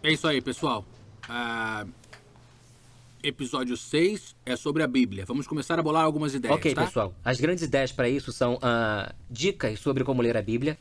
É isso aí, pessoal. Episódio 6 é sobre a Bíblia. Vamos começar a bolar algumas ideias, Ok, tá? pessoal. As grandes ideias para isso são dicas sobre como ler a Bíblia,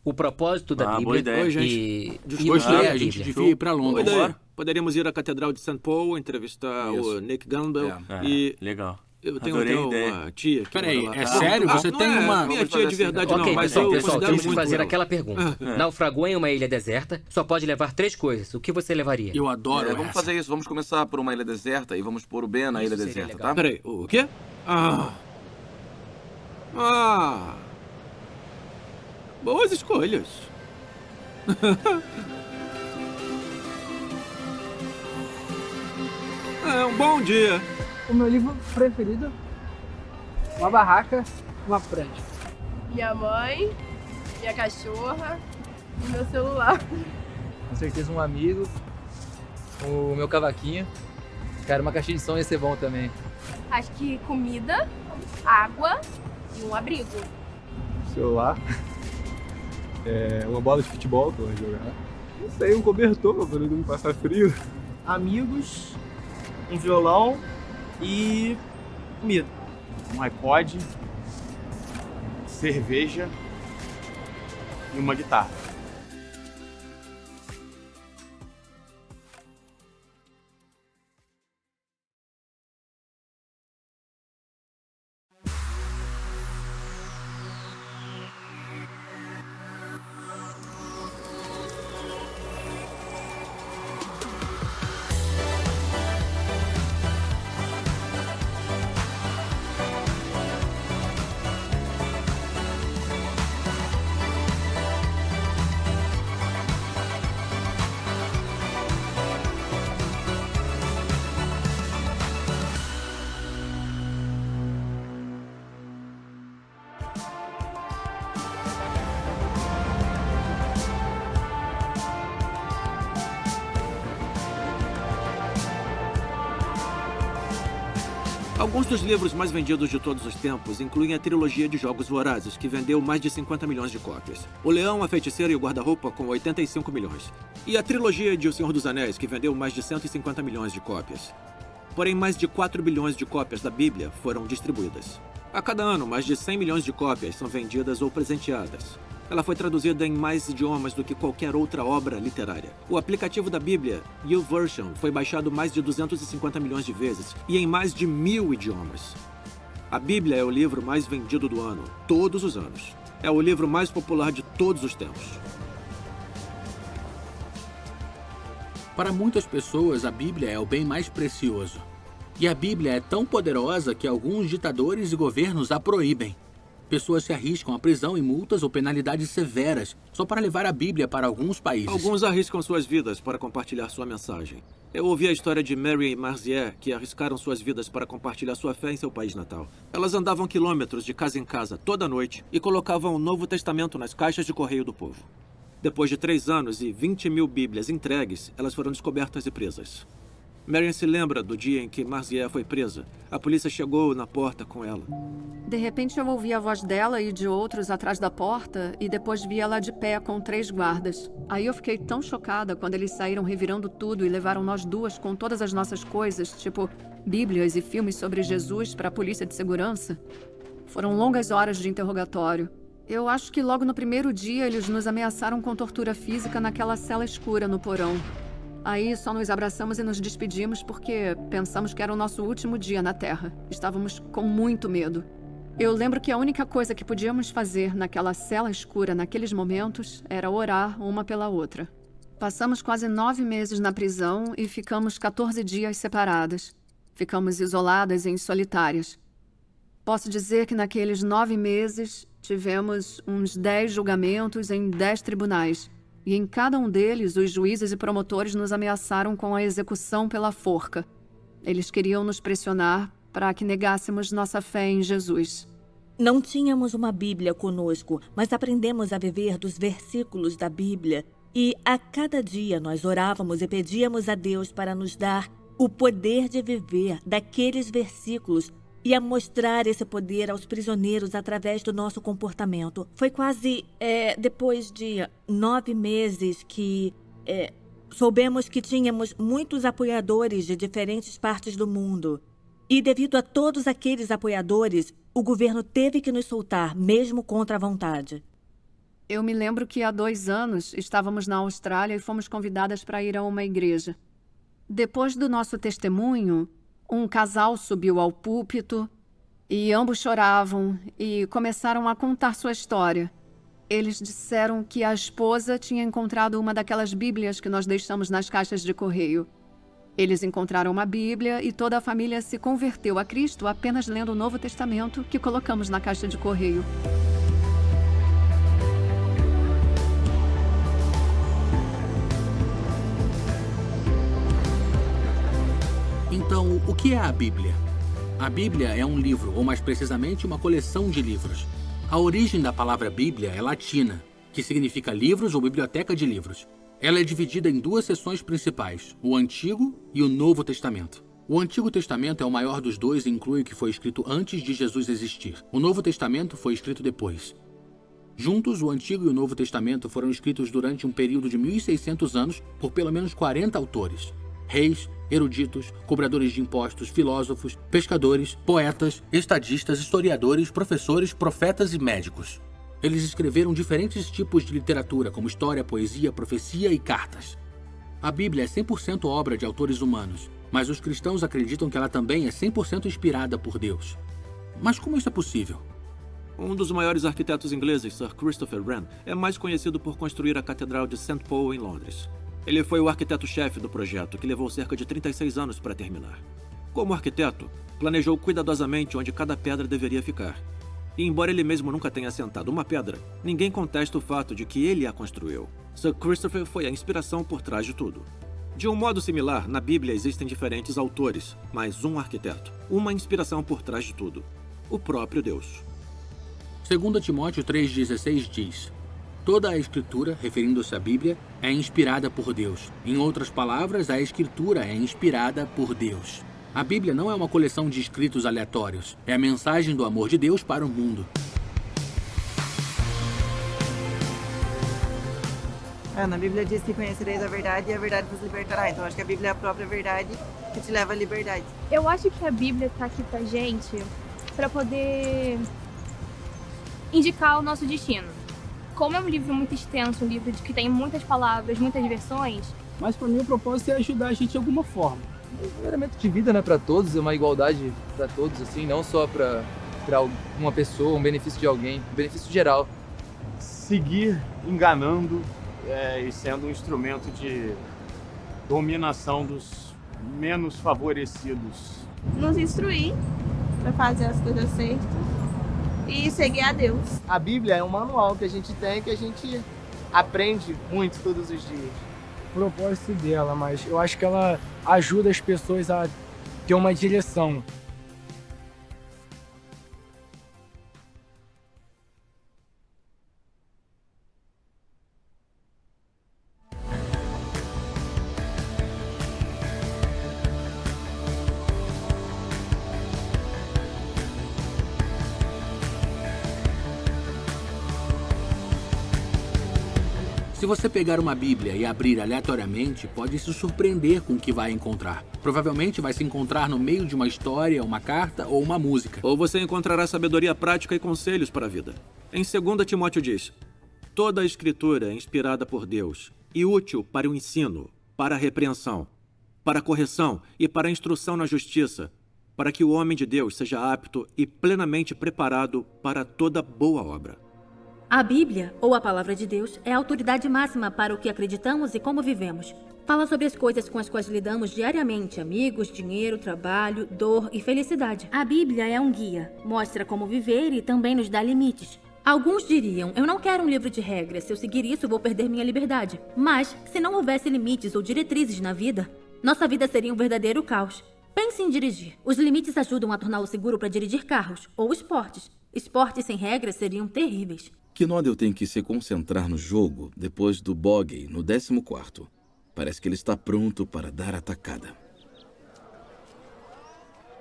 o propósito da Bíblia boa ideia. Oi, gente. e o Desculpa, que é a a gente Bíblia. devia ir pra Boa Londres. ideia. Poderíamos ir à Catedral de St. Paul, entrevistar o Nick Gamble e... Legal. Eu tenho Adorei até a ideia. uma tia que Peraí, mora lá. é sério? Você não tem é uma... minha tia de verdade, não, Ok, mas pessoal, eu pessoal, considero temos que muito fazer ela. aquela pergunta. Naufragou em uma ilha deserta, só pode levar 3 coisas. O que você levaria? Eu adoro Vamos essa. fazer isso, vamos começar por uma ilha deserta e vamos pôr o Ben na ilha seria deserta, legal. tá? Peraí, o quê? Boas escolhas. É um bom dia. O meu livro preferido, uma barraca, uma prancha. Minha mãe, minha cachorra e meu celular. Com certeza um amigo, o meu cavaquinho. Cara, uma caixinha de som ia ser bom também. Acho que comida, água e um abrigo. Celular, uma bola de futebol pra eu jogar. Não sei, um cobertor pra poder não passar frio. Amigos, um violão e comida. Um iPod, cerveja e uma guitarra. Alguns dos livros mais vendidos de todos os tempos incluem a trilogia de Jogos Vorazes, que vendeu mais de 50 milhões de cópias. O Leão, a Feiticeira e o Guarda-Roupa, com 85 milhões. E a trilogia de O Senhor dos Anéis, que vendeu mais de 150 milhões de cópias. Porém, mais de 4 bilhões de cópias da Bíblia foram distribuídas. A cada ano, mais de 100 milhões de cópias são vendidas ou presenteadas. Ela foi traduzida em mais idiomas do que qualquer outra obra literária. O aplicativo da Bíblia, YouVersion, foi baixado mais de 250 milhões de vezes e em mais de 1000 idiomas. A Bíblia é o livro mais vendido do ano, todos os anos. É o livro mais popular de todos os tempos. Para muitas pessoas, a Bíblia é o bem mais precioso. E a Bíblia é tão poderosa que alguns ditadores e governos a proíbem. Pessoas se arriscam à prisão e multas ou penalidades severas só para levar a Bíblia para alguns países. Alguns arriscam suas vidas para compartilhar sua mensagem. Eu ouvi a história de Mary e Marzier, que arriscaram suas vidas para compartilhar sua fé em seu país natal. Elas andavam quilômetros de casa em casa toda noite e colocavam o Novo Testamento nas caixas de correio do povo. Depois de 3 anos e 20 mil Bíblias entregues, elas foram descobertas e presas. Marian se lembra do dia em que Marzier foi presa. A polícia chegou na porta com ela. De repente eu ouvi a voz dela e de outros atrás da porta e depois vi ela de pé com 3 guardas. Aí eu fiquei tão chocada quando eles saíram revirando tudo e levaram nós duas com todas as nossas coisas, tipo bíblias e filmes sobre Jesus para a polícia de segurança. Foram longas horas de interrogatório. Eu acho que logo no primeiro dia eles nos ameaçaram com tortura física naquela cela escura no porão. Aí só nos abraçamos e nos despedimos porque pensamos que era o nosso último dia na Terra. Estávamos com muito medo. Eu lembro que a única coisa que podíamos fazer naquela cela escura naqueles momentos era orar uma pela outra. Passamos quase 9 meses na prisão e ficamos 14 dias separadas. Ficamos isoladas e solitárias. Posso dizer que naqueles 9 meses tivemos uns 10 julgamentos em 10 tribunais. E em cada um deles, os juízes e promotores nos ameaçaram com a execução pela forca. Eles queriam nos pressionar para que negássemos nossa fé em Jesus. Não tínhamos uma Bíblia conosco, mas aprendemos a viver dos versículos da Bíblia. E a cada dia nós orávamos e pedíamos a Deus para nos dar o poder de viver daqueles versículos e a mostrar esse poder aos prisioneiros através do nosso comportamento. Foi quase depois de 9 meses que soubemos que tínhamos muitos apoiadores de diferentes partes do mundo. E devido a todos aqueles apoiadores, o governo teve que nos soltar, mesmo contra a vontade. Eu me lembro que há 2 anos estávamos na Austrália e fomos convidadas para ir a uma igreja. Depois do nosso testemunho, um casal subiu ao púlpito e ambos choravam e começaram a contar sua história. Eles disseram que a esposa tinha encontrado uma daquelas bíblias que nós deixamos nas caixas de correio. Eles encontraram uma bíblia e toda a família se converteu a Cristo apenas lendo o Novo Testamento que colocamos na caixa de correio. Então, o que é a Bíblia? A Bíblia é um livro, ou mais precisamente, uma coleção de livros. A origem da palavra Bíblia é latina, que significa livros ou biblioteca de livros. Ela é dividida em 2 seções principais, o Antigo e o Novo Testamento. O Antigo Testamento é o maior dos dois e inclui o que foi escrito antes de Jesus existir. O Novo Testamento foi escrito depois. Juntos, o Antigo e o Novo Testamento foram escritos durante um período de 1.600 anos por pelo menos 40 autores. Reis, eruditos, cobradores de impostos, filósofos, pescadores, poetas, estadistas, historiadores, professores, profetas e médicos. Eles escreveram diferentes tipos de literatura, como história, poesia, profecia e cartas. A Bíblia é 100% obra de autores humanos, mas os cristãos acreditam que ela também é 100% inspirada por Deus. Mas como isso é possível? Um dos maiores arquitetos ingleses, Sir Christopher Wren, é mais conhecido por construir a Catedral de St. Paul em Londres. Ele foi o arquiteto-chefe do projeto, que levou cerca de 36 anos para terminar. Como arquiteto, planejou cuidadosamente onde cada pedra deveria ficar. E embora ele mesmo nunca tenha assentado uma pedra, ninguém contesta o fato de que ele a construiu. Sir Christopher foi a inspiração por trás de tudo. De um modo similar, na Bíblia existem diferentes autores, mas um arquiteto, uma inspiração por trás de tudo: o próprio Deus. 2 Timóteo 3,16 diz: toda a Escritura, referindo-se à Bíblia, é inspirada por Deus. Em outras palavras, a Escritura é inspirada por Deus. A Bíblia não é uma coleção de escritos aleatórios. É a mensagem do amor de Deus para o mundo. Na Bíblia diz que conhecereis a verdade e a verdade vos libertará. Então acho que a Bíblia é a própria verdade que te leva à liberdade. Eu acho que a Bíblia está aqui pra gente para poder indicar o nosso destino. Como é um livro muito extenso, um livro que tem muitas palavras, muitas versões. Mas para mim o propósito é ajudar a gente de alguma forma. É um elemento de vida, né, para todos, é uma igualdade para todos, assim, não só para uma pessoa, um benefício de alguém, um benefício geral. Seguir enganando e sendo um instrumento de dominação dos menos favorecidos. Nos instruir para fazer as coisas certas e seguir a Deus. A Bíblia é um manual que a gente tem, que a gente aprende muito todos os dias. O propósito dela, mas eu acho que ela ajuda as pessoas a ter uma direção. Se você pegar uma Bíblia e abrir aleatoriamente, pode se surpreender com o que vai encontrar. Provavelmente vai se encontrar no meio de uma história, uma carta ou uma música. Ou você encontrará sabedoria prática e conselhos para a vida. Em 2 Timóteo diz: toda a Escritura é inspirada por Deus e útil para o ensino, para a repreensão, para a correção e para a instrução na justiça, para que o homem de Deus seja apto e plenamente preparado para toda boa obra. A Bíblia, ou a Palavra de Deus, é a autoridade máxima para o que acreditamos e como vivemos. Fala sobre as coisas com as quais lidamos diariamente: amigos, dinheiro, trabalho, dor e felicidade. A Bíblia é um guia, mostra como viver e também nos dá limites. Alguns diriam: eu não quero um livro de regras, se eu seguir isso vou perder minha liberdade. Mas, se não houvesse limites ou diretrizes na vida, nossa vida seria um verdadeiro caos. Pense em dirigir. Os limites ajudam a torná-lo seguro para dirigir carros ou esportes. Esportes sem regras seriam terríveis. Knodel tem que se concentrar no jogo depois do bogey no 14º. Parece que ele está pronto para dar a tacada.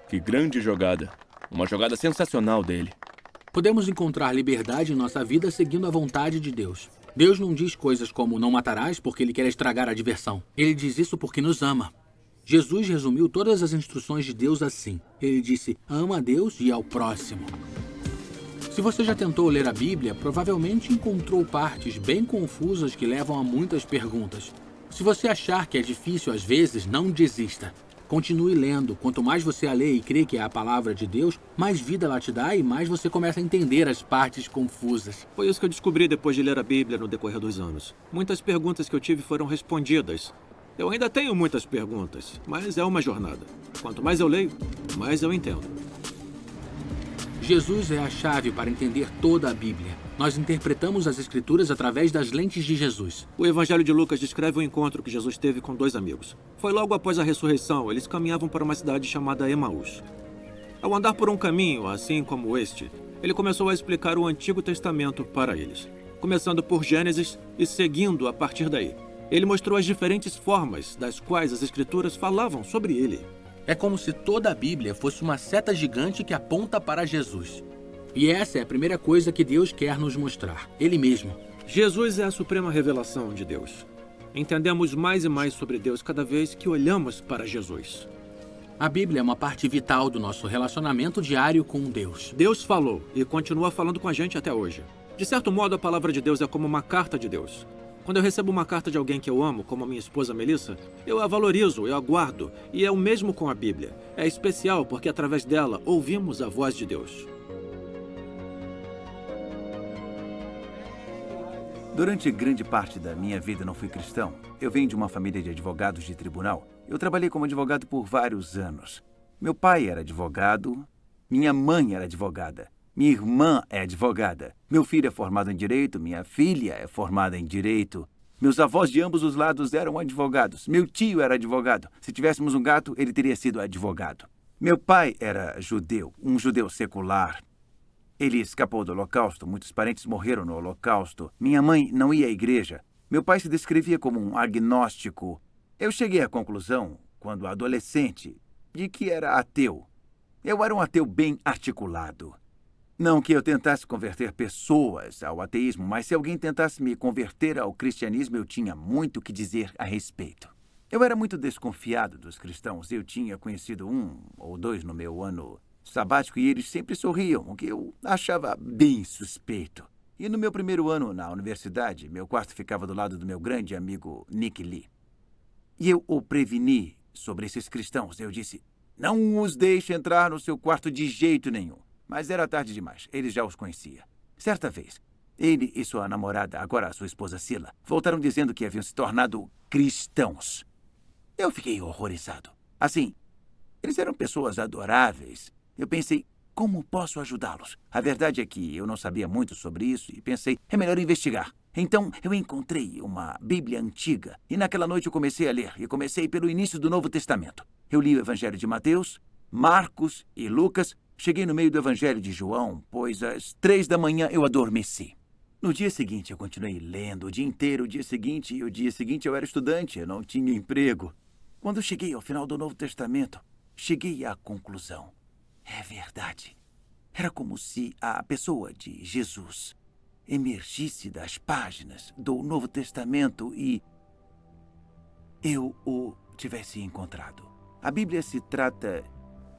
Que grande jogada. Uma jogada sensacional dele. Podemos encontrar liberdade em nossa vida seguindo a vontade de Deus. Deus não diz coisas como não matarás porque Ele quer estragar a diversão. Ele diz isso porque nos ama. Jesus resumiu todas as instruções de Deus assim. Ele disse, ama a Deus e ao próximo. Se você já tentou ler a Bíblia, provavelmente encontrou partes bem confusas que levam a muitas perguntas. Se você achar que é difícil às vezes, não desista. Continue lendo. Quanto mais você a lê e crê que é a palavra de Deus, mais vida ela te dá e mais você começa a entender as partes confusas. Foi isso que eu descobri depois de ler a Bíblia no decorrer dos anos. Muitas perguntas que eu tive foram respondidas. Eu ainda tenho muitas perguntas, mas é uma jornada. Quanto mais eu leio, mais eu entendo. Jesus é a chave para entender toda a Bíblia. Nós interpretamos as Escrituras através das lentes de Jesus. O Evangelho de Lucas descreve o encontro que Jesus teve com 2 amigos. Foi logo após a ressurreição, eles caminhavam para uma cidade chamada Emaús. Ao andar por um caminho, assim como este, ele começou a explicar o Antigo Testamento para eles, começando por Gênesis e seguindo a partir daí. Ele mostrou as diferentes formas das quais as Escrituras falavam sobre ele. É como se toda a Bíblia fosse uma seta gigante que aponta para Jesus. E essa é a primeira coisa que Deus quer nos mostrar, Ele mesmo. Jesus é a suprema revelação de Deus. Entendemos mais e mais sobre Deus cada vez que olhamos para Jesus. A Bíblia é uma parte vital do nosso relacionamento diário com Deus. Deus falou e continua falando com a gente até hoje. De certo modo, a palavra de Deus é como uma carta de Deus. Quando eu recebo uma carta de alguém que eu amo, como a minha esposa Melissa, eu a valorizo, eu a guardo. E é o mesmo com a Bíblia. É especial porque através dela ouvimos a voz de Deus. Durante grande parte da minha vida não fui cristão. Eu venho de uma família de advogados de tribunal. Eu trabalhei como advogado por vários anos. Meu pai era advogado, minha mãe era advogada, minha irmã é advogada, meu filho é formado em direito, minha filha é formada em direito. Meus avós de ambos os lados eram advogados. Meu tio era advogado. Se tivéssemos um gato, ele teria sido advogado. Meu pai era judeu, um judeu secular. Ele escapou do Holocausto, muitos parentes morreram no Holocausto. Minha mãe não ia à igreja. Meu pai se descrevia como um agnóstico. Eu cheguei à conclusão, quando adolescente, de que era ateu. Eu era um ateu bem articulado. Não que eu tentasse converter pessoas ao ateísmo, mas se alguém tentasse me converter ao cristianismo, eu tinha muito que dizer a respeito. Eu era muito desconfiado dos cristãos. Eu tinha conhecido 1 ou 2 no meu ano sabático e eles sempre sorriam, o que eu achava bem suspeito. E no meu primeiro ano na universidade, meu quarto ficava do lado do meu grande amigo Nick Lee. E eu o preveni sobre esses cristãos. Eu disse, não os deixe entrar no seu quarto de jeito nenhum. Mas era tarde demais, ele já os conhecia. Certa vez, ele e sua namorada, agora a sua esposa Sila, voltaram dizendo que haviam se tornado cristãos. Eu fiquei horrorizado. Assim, eles eram pessoas adoráveis. Eu pensei, como posso ajudá-los? A verdade é que eu não sabia muito sobre isso e pensei, é melhor investigar. Então, eu encontrei uma Bíblia antiga e naquela noite eu comecei a ler. E comecei pelo início do Novo Testamento. Eu li o Evangelho de Mateus, Marcos e Lucas. Cheguei no meio do Evangelho de João, pois às 3 da manhã eu adormeci. No dia seguinte eu continuei lendo o dia inteiro. O dia seguinte eu era estudante, eu não tinha emprego. Quando cheguei ao final do Novo Testamento, cheguei à conclusão. É verdade. Era como se a pessoa de Jesus emergisse das páginas do Novo Testamento e eu o tivesse encontrado. A Bíblia se trata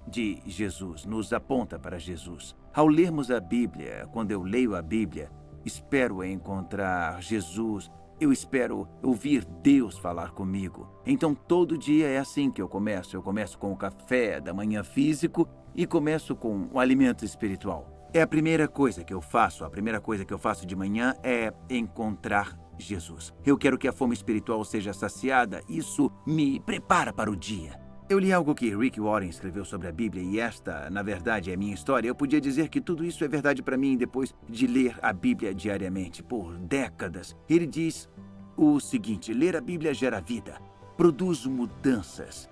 de Jesus, nos aponta para Jesus. Ao lermos a Bíblia, quando eu leio a Bíblia, espero encontrar Jesus. Eu espero ouvir Deus falar comigo. Então, todo dia é assim que eu começo. Eu começo com o café da manhã físico e começo com o alimento espiritual. É a primeira coisa que eu faço. A primeira coisa que eu faço de manhã é encontrar Jesus. Eu quero que a fome espiritual seja saciada. Isso me prepara para o dia. Eu li algo que Rick Warren escreveu sobre a Bíblia e esta, na verdade, é a minha história. Eu podia dizer que tudo isso é verdade para mim depois de ler a Bíblia diariamente, por décadas. Ele diz o seguinte, ler a Bíblia gera vida, produz mudanças,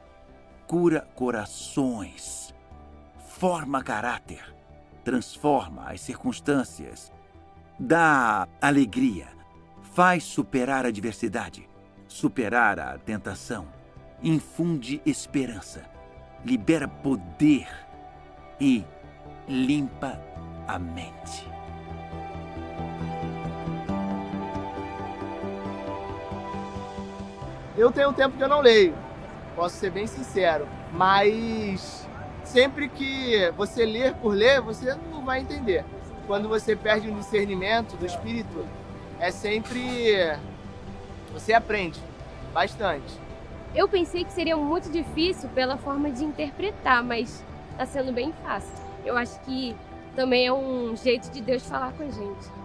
cura corações, forma caráter, transforma as circunstâncias, dá alegria, faz superar a adversidade, superar a tentação, infunde esperança, libera poder e limpa a mente. Eu tenho um tempo que eu não leio, posso ser bem sincero, mas sempre que você ler por ler, você não vai entender. Quando você perde o discernimento do espírito, é sempre... você aprende bastante. Eu pensei que seria muito difícil pela forma de interpretar, mas tá sendo bem fácil. Eu acho que também é um jeito de Deus falar com a gente.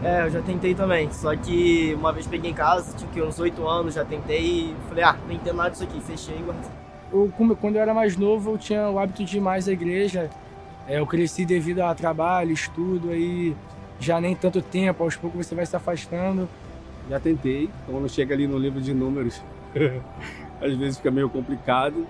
Eu já tentei também, só que uma vez peguei em casa, tinha uns 8 anos, já tentei e falei, não entendo nada disso aqui, fechei e guardei. Quando eu era mais novo, eu tinha o hábito de ir mais à igreja. Eu cresci devido a trabalho, estudo, aí já nem tanto tempo, aos poucos você vai se afastando. Já tentei, quando chega ali no livro de números, às vezes fica meio complicado.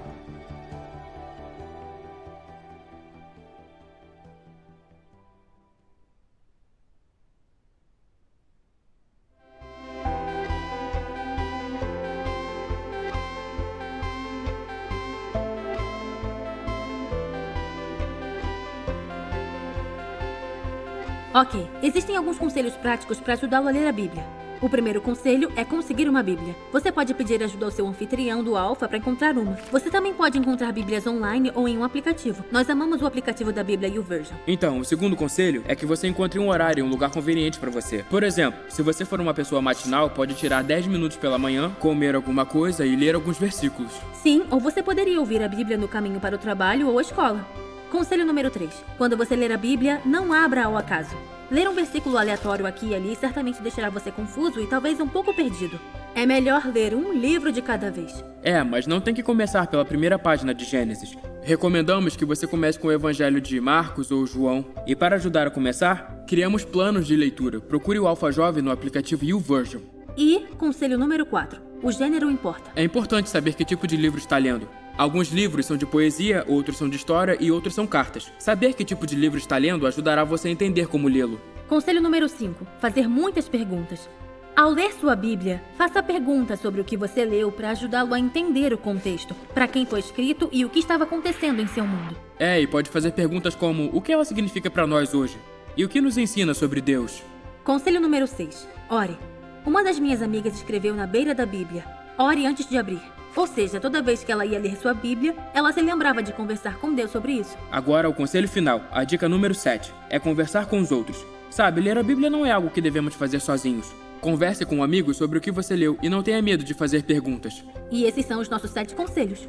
Ok, existem alguns conselhos práticos para ajudá-lo a ler a Bíblia. O primeiro conselho é conseguir uma Bíblia. Você pode pedir ajuda ao seu anfitrião do Alpha para encontrar uma. Você também pode encontrar Bíblias online ou em um aplicativo. Nós amamos o aplicativo da Bíblia YouVersion. Então, o segundo conselho é que você encontre um horário e um lugar conveniente para você. Por exemplo, se você for uma pessoa matinal, pode tirar 10 minutos pela manhã, comer alguma coisa e ler alguns versículos. Sim, ou você poderia ouvir a Bíblia no caminho para o trabalho ou a escola. Conselho número 3. Quando você ler a Bíblia, não abra ao acaso. Ler um versículo aleatório aqui e ali certamente deixará você confuso e talvez um pouco perdido. É melhor ler um livro de cada vez. Mas não tem que começar pela primeira página de Gênesis. Recomendamos que você comece com o Evangelho de Marcos ou João. E para ajudar a começar, criamos planos de leitura. Procure o Alpha Jovem no aplicativo YouVersion. E, conselho número 4. O gênero importa. É importante saber que tipo de livro está lendo. Alguns livros são de poesia, outros são de história e outros são cartas. Saber que tipo de livro está lendo ajudará você a entender como lê-lo. Conselho número 5. Fazer muitas perguntas. Ao ler sua Bíblia, faça perguntas sobre o que você leu para ajudá-lo a entender o contexto, para quem foi escrito e o que estava acontecendo em seu mundo. E pode fazer perguntas como: o que ela significa para nós hoje? E o que nos ensina sobre Deus? Conselho número 6. Ore. Uma das minhas amigas escreveu na beira da Bíblia: ore antes de abrir. Ou seja, toda vez que ela ia ler sua Bíblia, ela se lembrava de conversar com Deus sobre isso. Agora, o conselho final, a dica número 7, é conversar com os outros. Sabe, ler a Bíblia não é algo que devemos fazer sozinhos. Converse com um amigo sobre o que você leu e não tenha medo de fazer perguntas. E esses são os nossos 7 conselhos.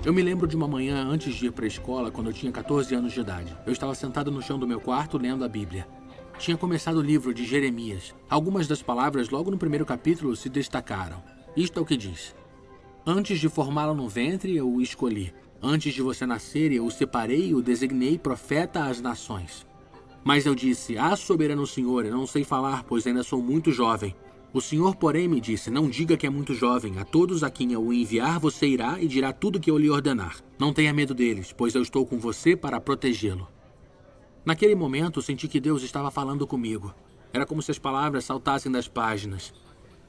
Eu me lembro de uma manhã antes de ir para a escola, quando eu tinha 14 anos de idade. Eu estava sentado no chão do meu quarto lendo a Bíblia. Tinha começado o livro de Jeremias. Algumas das palavras logo no primeiro capítulo se destacaram. Isto é o que diz: antes de formá-lo no ventre, eu o escolhi. Antes de você nascer, eu o separei e o designei profeta às nações. Mas eu disse: soberano Senhor, eu não sei falar, pois ainda sou muito jovem. O Senhor, porém, me disse: não diga que é muito jovem. A todos a quem eu o enviar, você irá e dirá tudo o que eu lhe ordenar. Não tenha medo deles, pois eu estou com você para protegê-lo. Naquele momento, senti que Deus estava falando comigo. Era como se as palavras saltassem das páginas.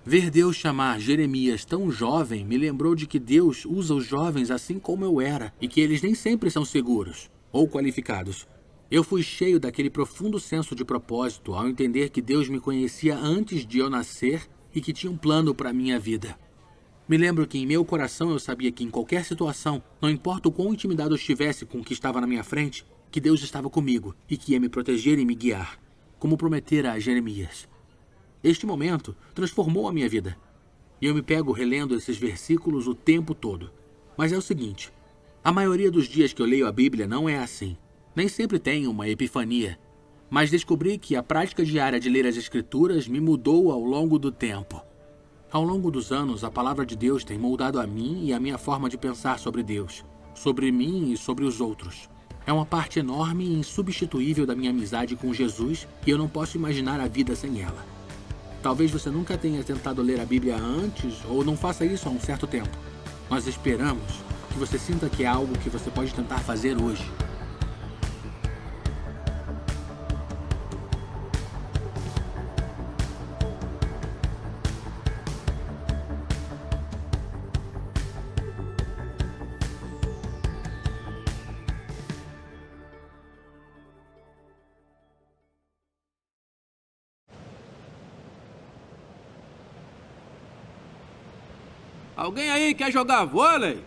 Ver Deus chamar Jeremias tão jovem me lembrou de que Deus usa os jovens assim como eu era, e que eles nem sempre são seguros ou qualificados. Eu fui cheio daquele profundo senso de propósito ao entender que Deus me conhecia antes de eu nascer e que tinha um plano para a minha vida. Me lembro que em meu coração eu sabia que em qualquer situação, não importa o quão intimidado eu estivesse com o que estava na minha frente, que Deus estava comigo e que ia me proteger e me guiar, como prometera a Jeremias. Este momento transformou a minha vida. E eu me pego relendo esses versículos o tempo todo. Mas é o seguinte, a maioria dos dias que eu leio a Bíblia não é assim. Nem sempre tenho uma epifania. Mas descobri que a prática diária de ler as Escrituras me mudou ao longo do tempo. Ao longo dos anos, a palavra de Deus tem moldado a mim e a minha forma de pensar sobre Deus, sobre mim e sobre os outros. É uma parte enorme e insubstituível da minha amizade com Jesus e eu não posso imaginar a vida sem ela. Talvez você nunca tenha tentado ler a Bíblia antes ou não faça isso há um certo tempo. Nós esperamos que você sinta que é algo que você pode tentar fazer hoje. Alguém aí quer jogar vôlei?